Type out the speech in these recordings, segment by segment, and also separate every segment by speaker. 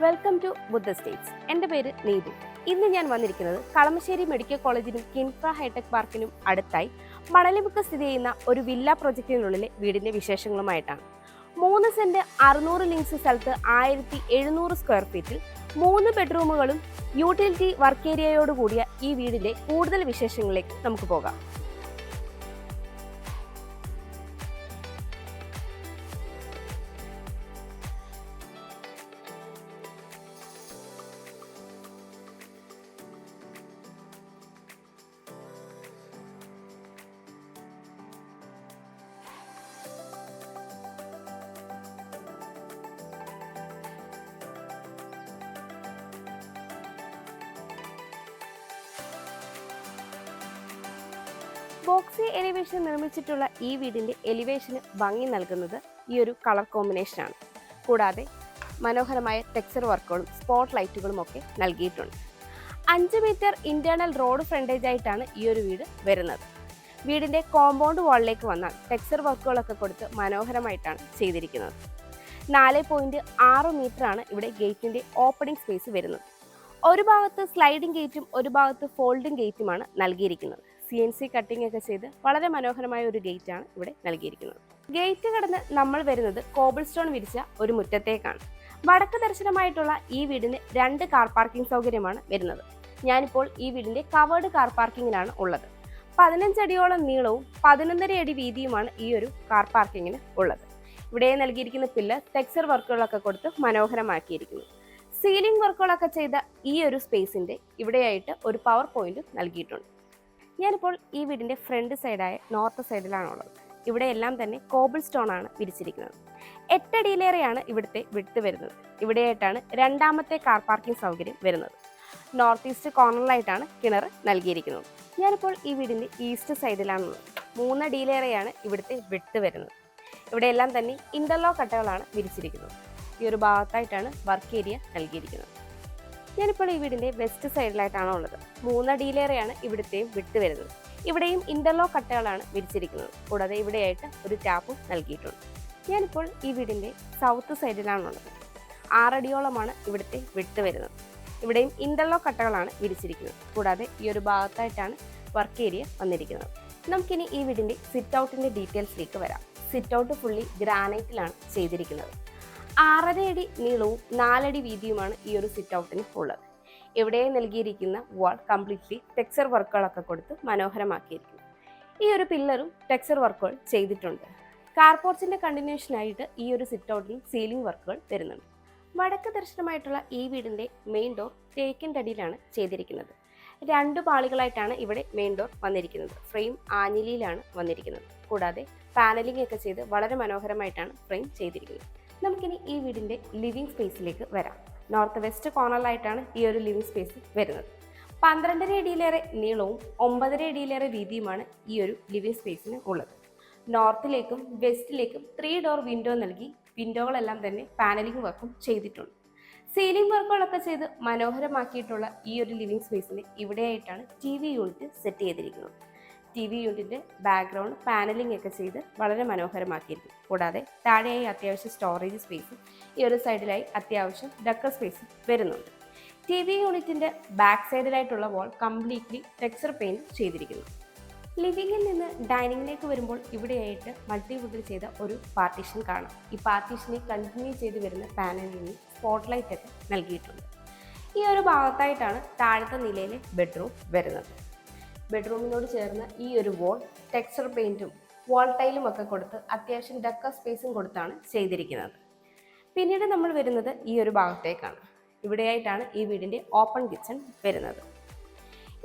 Speaker 1: Welcome to Buddha States. എൻ്റെ പേര് നീതു. ഇന്ന് ഞാൻ വന്നിരിക്കുന്നത് കളമശ്ശേരി മെഡിക്കൽ കോളേജിനും കിൻഫ്ര ഹൈടെക് പാർക്കിനും അടുത്തായി മണലിമുക്ക് സ്ഥിതി ചെയ്യുന്ന ഒരു വില്ല പ്രൊജക്റ്റിനുള്ളിലെ വീടിൻ്റെ വിശേഷങ്ങളുമായിട്ടാണ്. 3 സെന്റ് 600 ലിങ്സ് സ്ഥലത്ത് 1700 സ്ക്വയർ ഫീറ്റിൽ 3 ബെഡ്റൂമുകളും യൂട്ടിലിറ്റി വർക്ക് ഏരിയയോട് കൂടിയ ഈ വീടിൻ്റെ കൂടുതൽ വിശേഷങ്ങളിലേക്ക് നമുക്ക് പോകാം. ബോക്സി എലിവേഷൻ നിർമ്മിച്ചിട്ടുള്ള ഈ വീടിൻ്റെ എലിവേഷന് ഭംഗി നൽകുന്നത് ഈ ഒരു കളർ കോമ്പിനേഷനാണ്. കൂടാതെ മനോഹരമായ ടെക്സ്ചർ വർക്കുകളും സ്പോട്ട് ലൈറ്റുകളും ഒക്കെ നൽകിയിട്ടുണ്ട്. 5 മീറ്റർ ഇന്റേണൽ റോഡ് ഫ്രണ്ടേജ് ആയിട്ടാണ് ഈ ഒരു വീട് വരുന്നത്. വീടിൻ്റെ കോമ്പൗണ്ട് വാളിലേക്ക് വന്നാൽ ടെക്സ്ചർ വർക്കുകളൊക്കെ കൊടുത്ത് മനോഹരമായിട്ടാണ് ചെയ്തിരിക്കുന്നത്. 4.6 മീറ്ററാണ് ഇവിടെ ഗേറ്റിൻ്റെ ഓപ്പണിംഗ് സ്പേസ് വരുന്നത്. ഒരു ഭാഗത്ത് സ്ലൈഡിംഗ് ഗേറ്റും ഒരു ഭാഗത്ത് ഫോൾഡിംഗ് ഗേറ്റുമാണ് നൽകിയിരിക്കുന്നത്. CNC കട്ടിംഗ് ഒക്കെ ചെയ്ത് വളരെ മനോഹരമായ ഒരു ഗേറ്റാണ് ഇവിടെ നൽകിയിരിക്കുന്നത്. ഗേറ്റ് കടന്ന് നമ്മൾ വരുന്നത് കോബിൾ സ്റ്റോൺ വിരിച്ച ഒരു മുറ്റത്തേക്കാണ്. വടക്ക് ദർശനമായിട്ടുള്ള ഈ വീടിന് 2 കാർ പാർക്കിംഗ് സൗകര്യമാണ് വരുന്നത്. ഞാനിപ്പോൾ ഈ വീടിൻ്റെ കവേർഡ് കാർ പാർക്കിങ്ങിലാണ് ഉള്ളത്. 15 അടിയോളം നീളവും 11.5 അടി വീതിയുമാണ് ഈ ഒരു കാർ പാർക്കിങ്ങിന് ഉള്ളത്. ഇവിടെ നൽകിയിരിക്കുന്ന പില്ലർ ടെക്സ്ചർ വർക്കുകളൊക്കെ കൊടുത്ത് മനോഹരമാക്കിയിരിക്കുന്നു. സീലിംഗ് വർക്കുകളൊക്കെ ചെയ്ത ഈ ഒരു സ്പേസിൻ്റെ ഇവിടെയായിട്ട് ഒരു പവർ പോയിന്റ് നൽകിയിട്ടുണ്ട്. ഞാനിപ്പോൾ ഈ വീടിൻ്റെ ഫ്രണ്ട് സൈഡായ നോർത്ത് സൈഡിലാണുള്ളത്. ഇവിടെ എല്ലാം തന്നെ കോബിൾ സ്റ്റോൺ ആണ് വിരിച്ചിരിക്കുന്നത്. 8 അടിയിലേറെയാണ് ഇവിടുത്തെ വിഡ്ത് വരുന്നത്. ഇവിടെയായിട്ടാണ് രണ്ടാമത്തെ കാർ പാർക്കിംഗ് സൗകര്യം വരുന്നത്. നോർത്ത് ഈസ്റ്റ് കോർണറിലായിട്ടാണ് കിണർ നൽകിയിരിക്കുന്നത്. ഞാനിപ്പോൾ ഈ വീടിൻ്റെ ഈസ്റ്റ് സൈഡിലാണുള്ളത്. 3 അടിയിലേറെയാണ് ഇവിടുത്തെ വിഡ്ത് വരുന്നത്. ഇവിടെയെല്ലാം തന്നെ ഇന്റർലോക്ക് കട്ടകളാണ് വിരിച്ചിരിക്കുന്നത്. ഈ ഒരു ഭാഗത്തായിട്ടാണ് വർക്ക് ഏരിയ നൽകിയിരിക്കുന്നത്. ഞാനിപ്പോൾ ഈ വീടിൻ്റെ വെസ്റ്റ് സൈഡിലായിട്ടാണ് ഉള്ളത്. 3 അടിയിലേറെയാണ് ഇവിടുത്തെയും വിട്ട് വരുന്നത്. ഇവിടെയും ഇന്റർലോക്ക് കട്ടകളാണ് വിരിച്ചിരിക്കുന്നത്. കൂടാതെ ഇവിടെയായിട്ട് ഒരു ടാപ്പും നൽകിയിട്ടുണ്ട്. ഞാനിപ്പോൾ ഈ വീടിൻ്റെ സൗത്ത് സൈഡിലാണുള്ളത്. 6 അടിയോളമാണ് ഇവിടുത്തെ വിട്ട് വരുന്നത്. ഇവിടെയും ഇന്റർലോക്ക് കട്ടകളാണ് വിരിച്ചിരിക്കുന്നത്. കൂടാതെ ഈ ഒരു ഭാഗത്തായിട്ടാണ് വർക്ക് ഏരിയ വന്നിരിക്കുന്നത്. നമുക്കിനി ഈ വീടിൻ്റെ സിറ്റ് ഔട്ടിൻ്റെ ഡീറ്റെയിൽസിലേക്ക് വരാം. സിറ്റ് ഔട്ട് ഫുള്ളി ഗ്രാനൈറ്റിലാണ് ചെയ്തിരിക്കുന്നത്. 6.5 അടി നീളവും 4 അടി വീതിയുമാണ് ഈ ഒരു സിറ്റ് ഔട്ടിന് ഉള്ളത്. ഇവിടെ നൽകിയിരിക്കുന്ന വാൾ കംപ്ലീറ്റ്ലി ടെക്സ്ചർ വർക്കുകളൊക്കെ കൊടുത്ത് മനോഹരമാക്കിയിരിക്കുന്നു. ഈ ഒരു പില്ലറും ടെക്സ്ചർ വർക്കുകൾ ചെയ്തിട്ടുണ്ട്. കാർപോർച്ചിൻ്റെ കണ്ടിന്യൂഷനായിട്ട് ഈ ഒരു സിറ്റ് ഔട്ടിലും സീലിംഗ് വർക്കുകൾ വരുന്നുണ്ട്. വടക്ക് ദർശനമായിട്ടുള്ള ഈ വീടിൻ്റെ മെയിൻ ഡോർ തേക്കിൻ തടിയിലാണ് ചെയ്തിരിക്കുന്നത്. 2 പാളികളായിട്ടാണ് ഇവിടെ മെയിൻ ഡോർ വന്നിരിക്കുന്നത്. ഫ്രെയിം ആഞ്ഞിലിയിലാണ് വന്നിരിക്കുന്നത്. കൂടാതെ പാനലിംഗ് ഒക്കെ ചെയ്ത് വളരെ മനോഹരമായിട്ടാണ് ഫ്രെയിം ചെയ്തിരിക്കുന്നത്. നമുക്കിനി ഈ വീടിൻ്റെ ലിവിംഗ് സ്പേസിലേക്ക് വരാം. നോർത്ത് വെസ്റ്റ് കോർണറിലായിട്ടാണ് ഈ ഒരു ലിവിംഗ് സ്പേസ് വരുന്നത്. 12.5 അടിയിലേറെ നീളവും 9.5 അടിയിലേറെ വീതിയുമാണ് ഈ ഒരു ലിവിംഗ് സ്പേസിന് ഉള്ളത്. നോർത്തിലേക്കും വെസ്റ്റിലേക്കും 3 ഡോർ വിൻഡോ നൽകി വിൻഡോകളെല്ലാം തന്നെ പാനലിംഗ് വർക്കും ചെയ്തിട്ടുണ്ട്. സീലിംഗ് വർക്കുകളൊക്കെ ചെയ്ത് മനോഹരമാക്കിയിട്ടുള്ള ഈ ഒരു ലിവിംഗ് സ്പേസിന് ഇവിടെയായിട്ടാണ് TV യൂണിറ്റ് സെറ്റ് ചെയ്തിരിക്കുന്നത്. TV യൂണിറ്റിൻ്റെ ബാക്ക്ഗ്രൗണ്ട് പാനലിംഗ് ഒക്കെ ചെയ്ത് വളരെ മനോഹരമാക്കിയിരിക്കും. കൂടാതെ താഴെയായി അത്യാവശ്യം സ്റ്റോറേജ് സ്പേസും ഈ ഒരു സൈഡിലായി അത്യാവശ്യം ഡക്കർ സ്പേസും വരുന്നുണ്ട്. TV യൂണിറ്റിൻ്റെ ബാക്ക് സൈഡിലായിട്ടുള്ള വാൾ കംപ്ലീറ്റ്ലി ടെക്സ്ചർ പെയിൻറ് ചെയ്തിരിക്കുന്നു. ലിവിങ്ങിൽ നിന്ന് ഡൈനിങ്ങിലേക്ക് വരുമ്പോൾ ഇവിടെയായിട്ട് മൾട്ടിവുഡിൽ ചെയ്ത ഒരു പാർട്ടീഷൻ കാണാം. ഈ പാർട്ടീഷനെ കണ്ടിന്യൂ ചെയ്ത് വരുന്ന പാനലിന് സ്പോട്ട് ലൈറ്റ് ഒക്കെ നൽകിയിട്ടുണ്ട്. ഈ ഒരു ഭാഗത്തായിട്ടാണ് താഴത്തെ നിലയിലെ ബെഡ്റൂം വരുന്നത്. ബെഡ്റൂമിനോട് ചേർന്ന് ഈ ഒരു വാൾ ടെക്സ്ചർ പെയിൻറ്റും വാൾ ടൈലും ഒക്കെ കൊടുത്ത് അത്യാവശ്യം ഡക്കർ സ്പേസും കൊടുത്താണ് ചെയ്തിരിക്കുന്നത്. പിന്നീട് നമ്മൾ വരുന്നത് ഈ ഒരു ഭാഗത്തേക്കാണ്. ഇവിടെയായിട്ടാണ് ഈ വീടിൻ്റെ ഓപ്പൺ കിച്ചൺ വരുന്നത്.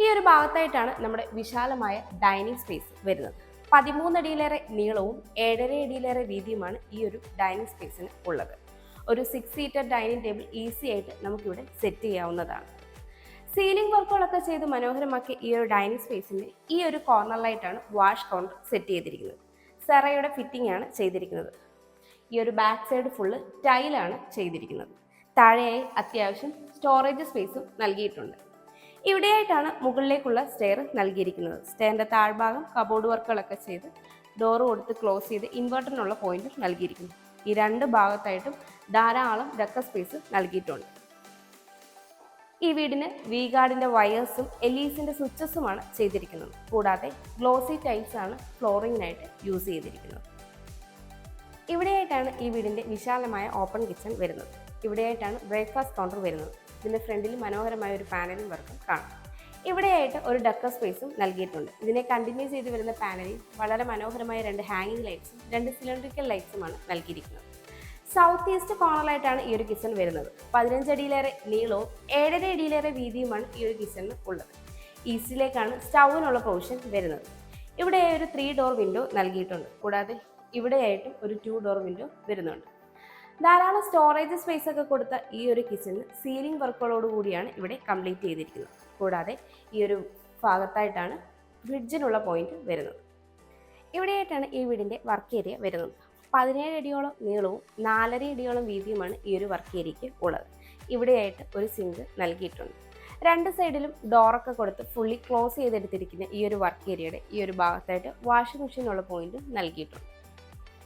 Speaker 1: ഈ ഒരു ഭാഗത്തായിട്ടാണ് നമ്മുടെ വിശാലമായ ഡൈനിങ് സ്പേസ് വരുന്നത്. 13 അടിയിലേറെ നീളവും 7.5 അടിയിലേറെ വീതിയുമാണ് ഈ ഒരു ഡൈനിങ് സ്പേസിന് ഉള്ളത്. ഒരു 6 സീറ്റർ ഡൈനിങ് ടേബിൾ ഈസി ആയിട്ട് നമുക്കിവിടെ സെറ്റ് ചെയ്യാവുന്നതാണ്. സീലിംഗ് വർക്കുകളൊക്കെ ചെയ്ത് മനോഹരമാക്കിയ ഈ ഒരു ഡൈനിങ് സ്പേസിൻ്റെ ഈ ഒരു കോർണറിലായിട്ടാണ് വാഷ് കൗണ്ടർ സെറ്റ് ചെയ്തിരിക്കുന്നത്. സെറയുടെ ഫിറ്റിംഗ് ആണ് ചെയ്തിരിക്കുന്നത്. ഈ ഒരു ബാക്ക് സൈഡ് ഫുള്ള് ടൈലാണ് ചെയ്തിരിക്കുന്നത്. താഴെയായി അത്യാവശ്യം സ്റ്റോറേജ് സ്പേസും നൽകിയിട്ടുണ്ട്. ഇവിടെയായിട്ടാണ് മുകളിലേക്കുള്ള സ്റ്റെയർ നൽകിയിരിക്കുന്നത്. സ്റ്റെയറിൻ്റെ താഴ്ഭാഗം കബോർഡ് വർക്കുകളൊക്കെ ചെയ്ത് ഡോറ് കൊടുത്ത് ക്ലോസ് ചെയ്ത് ഇൻവെർട്ടറിനുള്ള പോയിന്റ് നൽകിയിരിക്കുന്നു. ഈ 2 ഭാഗത്തായിട്ടും ധാരാളം ഡക്കർ സ്പേസ് നൽകിയിട്ടുണ്ട്. ഈ വീടിന് വി ഗാർഡിന്റെ വയേഴ്സും എലീസിന്റെ സ്വിച്ചസുമാണ് ചെയ്തിരിക്കുന്നത്. കൂടാതെ ഗ്ലോസി ടൈൽസ് ആണ് ഫ്ലോറിങ്ങിനായിട്ട് യൂസ് ചെയ്തിരിക്കുന്നത്. ഇവിടെയായിട്ടാണ് ഈ വീടിന്റെ വിശാലമായ ഓപ്പൺ കിച്ചൺ വരുന്നത്. ഇവിടെയായിട്ടാണ് ബ്രേക്ക്ഫാസ്റ്റ് കൗണ്ടർ വരുന്നത്. ഇതിന്റെ ഫ്രണ്ടിൽ മനോഹരമായ ഒരു പാനലും വർക്കും കാണാം. ഇവിടെയായിട്ട് ഒരു ഡക്കർ സ്പേസും നൽകിയിട്ടുണ്ട്. ഇതിനെ കണ്ടിന്യൂ ചെയ്ത് വരുന്ന പാനലിൽ വളരെ മനോഹരമായ 2 ഹാങ്ങിങ് ലൈറ്റ്സും 2 സിലിണ്ടറിക്കൽ ലൈറ്റ്സുമാണ് നൽകിയിരിക്കുന്നത്. സൗത്ത് ഈസ്റ്റ് കോർണറിലായിട്ടാണ് ഈ ഒരു കിച്ചൺ വരുന്നത്. 15 അടിയിലേറെ നീളവും 7.5 അടിയിലേറെ വീതിയുമാണ് ഈ ഒരു കിച്ചണിന് ഉള്ളത്. ഈസ്റ്റിലേക്കാണ് സ്റ്റൗവിനുള്ള പ്രൊവിഷൻ വരുന്നത്. ഇവിടെ ഒരു 3 ഡോർ വിൻഡോ നൽകിയിട്ടുണ്ട്. കൂടാതെ ഇവിടെയായിട്ടും ഒരു 2 ഡോർ വിൻഡോ വരുന്നുണ്ട്. ധാരാളം സ്റ്റോറേജ് സ്പേസ് ഒക്കെ കൊടുത്ത ഈ ഒരു കിച്ചണിന് സീലിംഗ് വർക്കുകളോട് കൂടിയാണ് ഇവിടെ കംപ്ലീറ്റ് ചെയ്തിരിക്കുന്നത്. കൂടാതെ ഈ ഒരു ഭാഗത്തായിട്ടാണ് ഫ്രിഡ്ജിനുള്ള പോയിന്റ് വരുന്നത്. ഇവിടെയായിട്ടാണ് ഈ വീടിൻ്റെ വർക്ക് ഏരിയ വരുന്നത്. 17 അടിയോളം നീളവും 4.5 അടിയോളം വീതിയുമാണ് ഈ ഒരു വർക്ക് ഏരിയയ്ക്ക് ഉള്ളത്. ഇവിടെയായിട്ട് ഒരു സിങ്ക് നൽകിയിട്ടുണ്ട്. 2 സൈഡിലും ഡോറൊക്കെ കൊടുത്ത് ഫുള്ളി ക്ലോസ് ചെയ്തെടുത്തിരിക്കുന്ന ഈ ഒരു വർക്ക് ഏരിയയുടെ ഈ ഒരു ഭാഗത്തായിട്ട് വാഷിംഗ് മെഷീനുള്ള പോയിന്റും നൽകിയിട്ടുണ്ട്.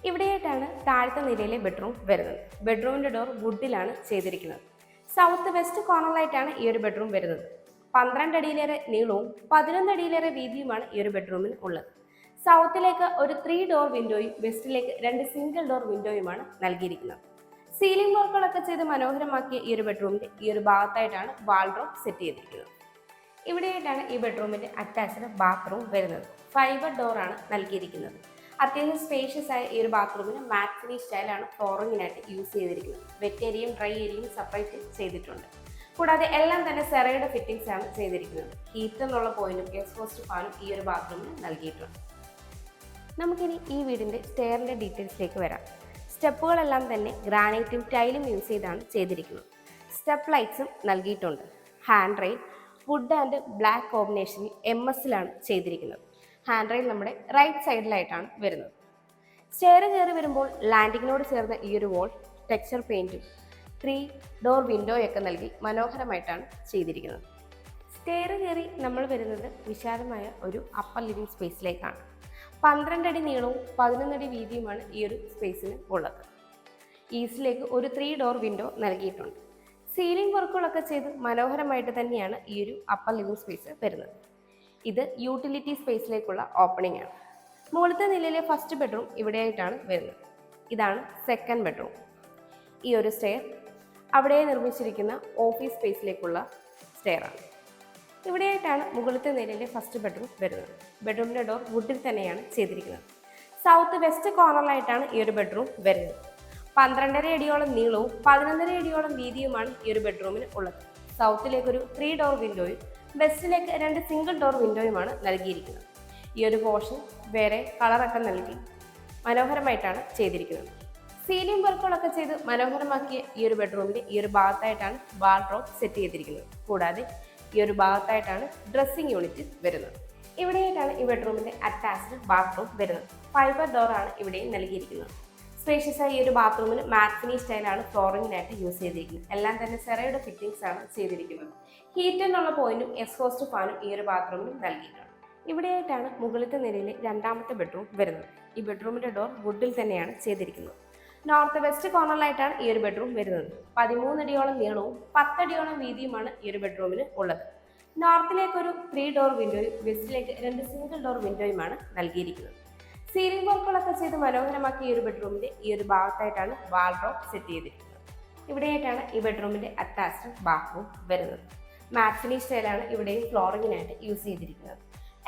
Speaker 1: ഇവിടെയായിട്ടാണ് താഴത്തെ നിലയിലെ ബെഡ്റൂം വരുന്നത്. ബെഡ്റൂമിൻ്റെ ഡോർ വുഡിലാണ് ചെയ്തിരിക്കുന്നത്. സൗത്ത് വെസ്റ്റ് കോർണറിലായിട്ടാണ് ഈ ഒരു ബെഡ്റൂം വരുന്നത്. 12 അടിയിലേറെ നീളവും 11 അടിയിലേറെ വീതിയുമാണ് ഈ ഒരു ബെഡ്റൂമിന് ഉള്ളത്. സൗത്തിലേക്ക് ഒരു 3 ഡോർ വിൻഡോയും വെസ്റ്റിലേക്ക് 2 സിംഗിൾ ഡോർ വിൻഡോയുമാണ് നൽകിയിരിക്കുന്നത്. സീലിംഗ് വർക്കുകളൊക്കെ ചെയ്ത് മനോഹരമാക്കിയ ഈ ഒരു ബെഡ്റൂമിൻ്റെ ഈ ഒരു ഭാഗത്തായിട്ടാണ് വാൾഡ്രോബ് സെറ്റ് ചെയ്തിരിക്കുന്നത്. ഇവിടെയായിട്ടാണ് ഈ ബെഡ്റൂമിൻ്റെ അറ്റാച്ച്ഡ് ബാത്റൂം വരുന്നത്. ഫൈബർ ഡോറാണ് നൽകിയിരിക്കുന്നത്. അത്യാവശ്യം സ്പേഷ്യസ് ആയ ഈ ഒരു ബാത്റൂമിന് മാറ്റ് ഫിനിഷ് സ്റ്റൈലാണ് ഫ്ലോറിങ്ങിനായിട്ട് യൂസ് ചെയ്തിരിക്കുന്നത്. വെറ്റ് ഏരിയയും ഡ്രൈ ഏരിയയും സെപ്പറേറ്റ് ചെയ്തിട്ടുണ്ട്. കൂടാതെ എല്ലാം തന്നെ സെറയുടെ ഫിറ്റിംഗ്സ് ആണ് ചെയ്തിരിക്കുന്നത്. ഹീറ്റ് എന്നുള്ള പോയിന്റും എക്സ്പോസ്റ്റ് ഫാനും ഈ ഒരു ബാത്റൂമിന് നൽകിയിട്ടുണ്ട്. നമുക്കിനി ഈ വീടിൻ്റെ സ്റ്റെയറിൻ്റെ ഡീറ്റെയിൽസിലേക്ക് വരാം. സ്റ്റെപ്പുകളെല്ലാം തന്നെ ഗ്രാനൈറ്റും ടൈലും യൂസ് ചെയ്താണ് ചെയ്തിരിക്കുന്നത്. സ്റ്റെപ്പ് ലൈറ്റ്സും നൽകിയിട്ടുണ്ട്. Hand rail wood and black കോമ്പിനേഷനിൽ MS-ലാണ് ചെയ്തിരിക്കുന്നത്. ഹാൻഡ് റെയിൽ നമ്മുടെ റൈറ്റ് സൈഡിലായിട്ടാണ് വരുന്നത്. സ്റ്റെയർ കയറി വരുമ്പോൾ ലാൻഡിങ്ങിനോട് ചേർന്ന ഈ ഒരു വോൾ ടെക്സ്ചർ പെയിൻറ്റും 3 ഡോർ വിൻഡോയൊക്കെ നൽകി മനോഹരമായിട്ടാണ് ചെയ്തിരിക്കുന്നത്. സ്റ്റെയർ കയറി നമ്മൾ വരുന്നത് വിശാലമായ ഒരു അപ്പർ ലിവിംഗ് സ്പേസിലേക്കാണ്. 12 അടി നീളവും 11 അടി വീതിയുമാണ് ഈ ഒരു സ്പേസിന് ഉള്ളത്. ഈസ്റ്റിലേക്ക് ഒരു 3 ഡോർ വിൻഡോ നൽകിയിട്ടുണ്ട്. സീലിംഗ് വർക്കുകളൊക്കെ ചെയ്ത് മനോഹരമായിട്ട് തന്നെയാണ് ഈ ഒരു അപ്പർ ലിവിംഗ് സ്പേസ് വരുന്നത്. ഇത് യൂട്ടിലിറ്റി സ്പേസിലേക്കുള്ള ഓപ്പണിംഗ് ആണ്. മുകളിലത്തെ നിലയിലെ ഫസ്റ്റ് ബെഡ്റൂം ഇവിടെയായിട്ടാണ് വരുന്നത്. ഇതാണ് സെക്കൻഡ് ബെഡ്റൂം. ഈ ഒരു സ്റ്റെയർ അവിടെ നിർമ്മിച്ചിരിക്കുന്ന ഓഫീസ് സ്പേസിലേക്കുള്ള സ്റ്റെയർ ആണ്. ഇവിടെയായിട്ടാണ് മുകളിലത്തെ നിലയിലെ ഫസ്റ്റ് ബെഡ്റൂം വരുന്നത്. ബെഡ്റൂമിൻ്റെ ഡോർ വുഡിൽ തന്നെയാണ് ചെയ്തിരിക്കുന്നത്. സൗത്ത് വെസ്റ്റ് കോർണറിലായിട്ടാണ് ഈ ഒരു ബെഡ്റൂം വരുന്നത്. 12.5 അടിയോളം നീളവും 11.5 അടിയോളം വീതിയുമാണ് ഈ ഒരു ബെഡ്റൂമിന് ഉള്ളത്. സൗത്തിലേക്ക് ഒരു 3 ഡോർ വിൻഡോയും വെസ്റ്റിലേക്ക് 2 സിംഗിൾ ഡോർ വിൻഡോയുമാണ് നൽകിയിരിക്കുന്നത്. ഈ ഒരു പോർഷൻ വേറെ കളറൊക്കെ നൽകി മനോഹരമായിട്ടാണ് ചെയ്തിരിക്കുന്നത്. സീലിംഗ് വർക്കുകളൊക്കെ ചെയ്ത് മനോഹരമാക്കിയ ഈ ഒരു ബെഡ്റൂമിൻ്റെ ഈ ഒരു ഭാഗത്തായിട്ടാണ് വാർഡ്രോബ് സെറ്റ് ചെയ്തിരിക്കുന്നത്. കൂടാതെ ഈ ഒരു ഭാഗത്തായിട്ടാണ് ഡ്രസ്സിംഗ് യൂണിറ്റ് വരുന്നത്. ഇവിടെയായിട്ടാണ് ഈ ബെഡ്റൂമിൻ്റെ അറ്റാച്ച്ഡ് ബാത്റൂം വരുന്നത്. ഫൈബർ ഡോറാണ് ഇവിടെയും നൽകിയിരിക്കുന്നത്. സ്പേഷ്യസ് ആയ ഈ ഒരു ബാത്റൂമിന് മാറ്റ് ഫിനിഷ് സ്റ്റൈലാണ് ഫ്ലോറിങ്ങിനായിട്ട് യൂസ് ചെയ്തിരിക്കുന്നത്. എല്ലാം തന്നെ സെറയുടെ ഫിറ്റിംഗ്സ് ആണ് ചെയ്തിരിക്കുന്നത്. ഹീറ്റ് എന്നുള്ള പോയിന്റും എക്സ്പോസ്റ്റ് ഫാനും ഈ ഒരു ബാത്റൂമിനും നൽകിയിട്ടുണ്ട്. ഇവിടെയായിട്ടാണ് മുകളിലത്തെ നിലയിലെ രണ്ടാമത്തെ ബെഡ്റൂം വരുന്നത്. ഈ ബെഡ്റൂമിൻ്റെ ഡോർ വുഡിൽ തന്നെയാണ് ചെയ്തിരിക്കുന്നത്. നോർത്ത് വെസ്റ്റ് കോർണറിലായിട്ടാണ് ഈ ഒരു ബെഡ്റൂം വരുന്നത്. 13 അടിയോളം നീളവും 10 അടിയോളം വീതിയുമാണ് ഈ ഒരു ബെഡ്റൂമിന് ഉള്ളത്. നോർത്തിലേക്ക് ഒരു 3 ഡോർ വിൻഡോയും വെസ്റ്റിലേക്ക് 2 സിംഗിൾ ഡോർ വിൻഡോയുമാണ് നൽകിയിരിക്കുന്നത്. സീലിംഗ് വർക്കുകളൊക്കെ ചെയ്ത് മനോഹരമാക്കിയ ഈ ഒരു ബെഡ്റൂമിൻ്റെ ഈ ഒരു ഭാഗത്തായിട്ടാണ് വാർഡ്രോബ് സെറ്റ് ചെയ്തിരിക്കുന്നത്. ഇവിടെയായിട്ടാണ് ഈ ബെഡ്റൂമിൻ്റെ അറ്റാച്ച്ഡ് ബാത്റൂം വരുന്നത്. മാറ്റ് ഫിനിഷ് സ്റ്റൈലാണ് ഇവിടെയും ഫ്ലോറിങ്ങിനായിട്ട് യൂസ് ചെയ്തിരിക്കുന്നത്.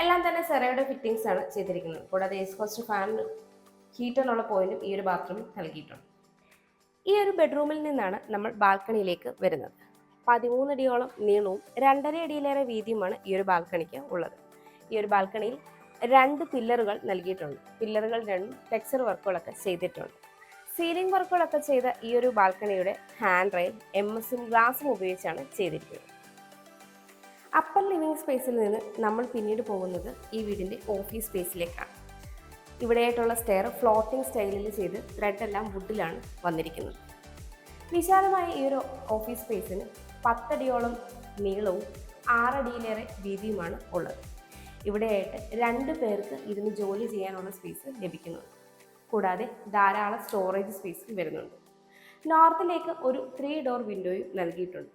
Speaker 1: എല്ലാം തന്നെ സെറയുടെ ഫിറ്റിംഗ്സ് ആണ് ചെയ്തിരിക്കുന്നത്. കൂടാതെ എക്സ്പോസ്റ്റ് ഫാനിന് ഹീറ്ററിനുള്ള പോയിന്റും ഈ ഒരു ബാത്റൂമിൽ നൽകിയിട്ടുണ്ട്. ഈ ഒരു ബെഡ്റൂമിൽ നിന്നാണ് നമ്മൾ ബാൽക്കണിയിലേക്ക് വരുന്നത്. 13 അടിയോളം നീളവും 2.5 അടിയിലേറെ വീതിയുമാണ് ഈ ഒരു ബാൽക്കണിക്ക് ഉള്ളത്. ഈ ഒരു ബാൽക്കണിയിൽ 2 പില്ലറുകൾ നൽകിയിട്ടുണ്ട്. പില്ലറുകൾ 2 ടെക്സ്ചർ വർക്കുകളൊക്കെ ചെയ്തിട്ടുണ്ട്. സീലിംഗ് വർക്കുകളൊക്കെ ചെയ്ത ഈ ഒരു ബാൽക്കണിയുടെ ഹാൻഡ് റെയിൽ MS-ഉം ഗ്ലാസും ഉപയോഗിച്ചാണ് ചെയ്തിരിക്കുന്നത്. അപ്പർ ലിവിംഗ് സ്പേസിൽ നിന്ന് നമ്മൾ പിന്നീട് പോകുന്നത് ഈ വീടിൻ്റെ ഓഫീസ് സ്പേസിലേക്കാണ്. ഇവിടെയായിട്ടുള്ള സ്റ്റെയർ ഫ്ലോട്ടിംഗ് സ്റ്റൈലിൽ ചെയ്ത് ത്രെഡ് എല്ലാം വുഡിലാണ് വന്നിരിക്കുന്നത്. വിശാലമായ ഈ ഒരു ഓഫീസ് സ്പേസിന് 10 അടിയോളം നീളവും 6 അടിയിലേറെ വീതിയുമാണ് ഉള്ളത്. ഇവിടെയായിട്ട് 2 പേർക്ക് ഇരുന്ന് ജോലി ചെയ്യാനുള്ള സ്പേസ് ലഭിക്കുന്നുണ്ട്. കൂടാതെ ധാരാളം സ്റ്റോറേജ് സ്പേസും വരുന്നുണ്ട്. നോർത്തിലേക്ക് ഒരു 3 ഡോർ വിൻഡോയും നൽകിയിട്ടുണ്ട്.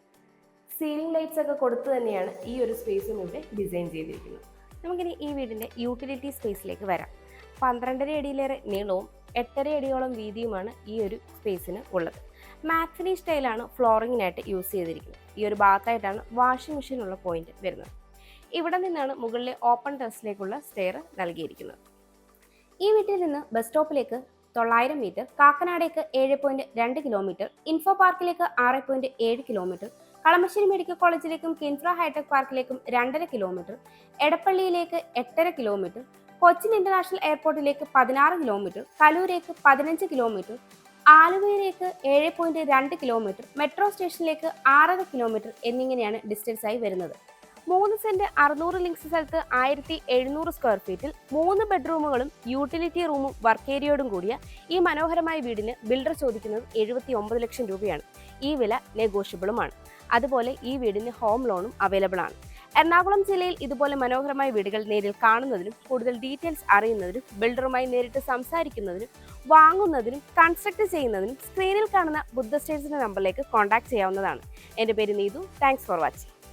Speaker 1: സീലിംഗ് ലൈറ്റ്സ് ഒക്കെ കൊടുത്ത് തന്നെയാണ് ഈ ഒരു സ്പേസും ഇവിടെ ഡിസൈൻ ചെയ്തിരിക്കുന്നത്. നമുക്കിനി ഈ വീടിൻ്റെ യൂട്ടിലിറ്റി സ്പേസിലേക്ക് വരാം. 12.5 അടിയിലേറെ നീളവും 8.5 അടിയോളം വീതിയുമാണ് ഈ ഒരു സ്പേസിന് ഉള്ളത്. മാറ്റ് ഫിനിഷ് സ്റ്റൈലാണ് ഫ്ലോറിങ്ങിനായിട്ട് യൂസ് ചെയ്തിരിക്കുന്നത്. ഈ ഒരു ഭാഗത്തായിട്ടാണ് വാഷിംഗ് മെഷീനുള്ള പോയിന്റ് വരുന്നത്. ഇവിടെ നിന്നാണ് മുകളിലെ ഓപ്പൺ ടെറസിലേക്കുള്ള സ്റ്റെയർ നൽകിയിരിക്കുന്നത്. ഈ വീട്ടിൽ നിന്ന് ബസ് സ്റ്റോപ്പിലേക്ക് 900 മീറ്റർ, കാക്കനാടേക്ക് 7.2 കിലോമീറ്റർ, ഇൻഫോ പാർക്കിലേക്ക് 6.7 കിലോമീറ്റർ, കളമശ്ശേരി മെഡിക്കൽ കോളേജിലേക്കും കിൻഫ്ര ഹൈടെക് പാർക്കിലേക്കും 2.5 കിലോമീറ്റർ, എടപ്പള്ളിയിലേക്ക് 8.5 കിലോമീറ്റർ, കൊച്ചിൻ ഇന്റർനാഷണൽ എയർപോർട്ടിലേക്ക് 16 കിലോമീറ്റർ, കലൂരേക്ക് 15 കിലോമീറ്റർ, ആലുവയിലേക്ക് 7.2 കിലോമീറ്റർ, മെട്രോ സ്റ്റേഷനിലേക്ക് 6.5 കിലോമീറ്റർ എന്നിങ്ങനെയാണ് ഡിസ്റ്റൻസ് ആയി വരുന്നത്. 3 സെന്റ് 600 ലിങ്സ് സ്ഥലത്ത് 1700 സ്ക്വയർ ഫീറ്റിൽ 3 ബെഡ്റൂമുകളും യൂട്ടിലിറ്റി റൂമും വർക്ക് ഏരിയയോടും കൂടിയ ഈ മനോഹരമായ വീടിന് ബിൽഡർ ചോദിക്കുന്നത് 79 ലക്ഷം രൂപയാണ്. ഈ വില നെഗോഷ്യബിളുമാണ്. അതുപോലെ ഈ വീടിന് ഹോം ലോണും അവൈലബിൾ ആണ്. എറണാകുളം ജില്ലയിൽ ഇതുപോലെ മനോഹരമായ വീടുകൾ നേരിൽ കാണുന്നതിനും കൂടുതൽ ഡീറ്റെയിൽസ് അറിയുന്നതിനും ബിൽഡറുമായി നേരിട്ട് സംസാരിക്കുന്നതിനും വാങ്ങുന്നതിനും കൺസ്ട്രക്ട് ചെയ്യുന്നതിനും സ്ക്രീനിൽ കാണുന്ന ബുദ്ധ സ്റ്റേറ്റ്സിന്റെ നമ്പറിലേക്ക് കോൺടാക്ട് ചെയ്യാവുന്നതാണ്. എൻ്റെ പേര് നീതു. Thanks for watching.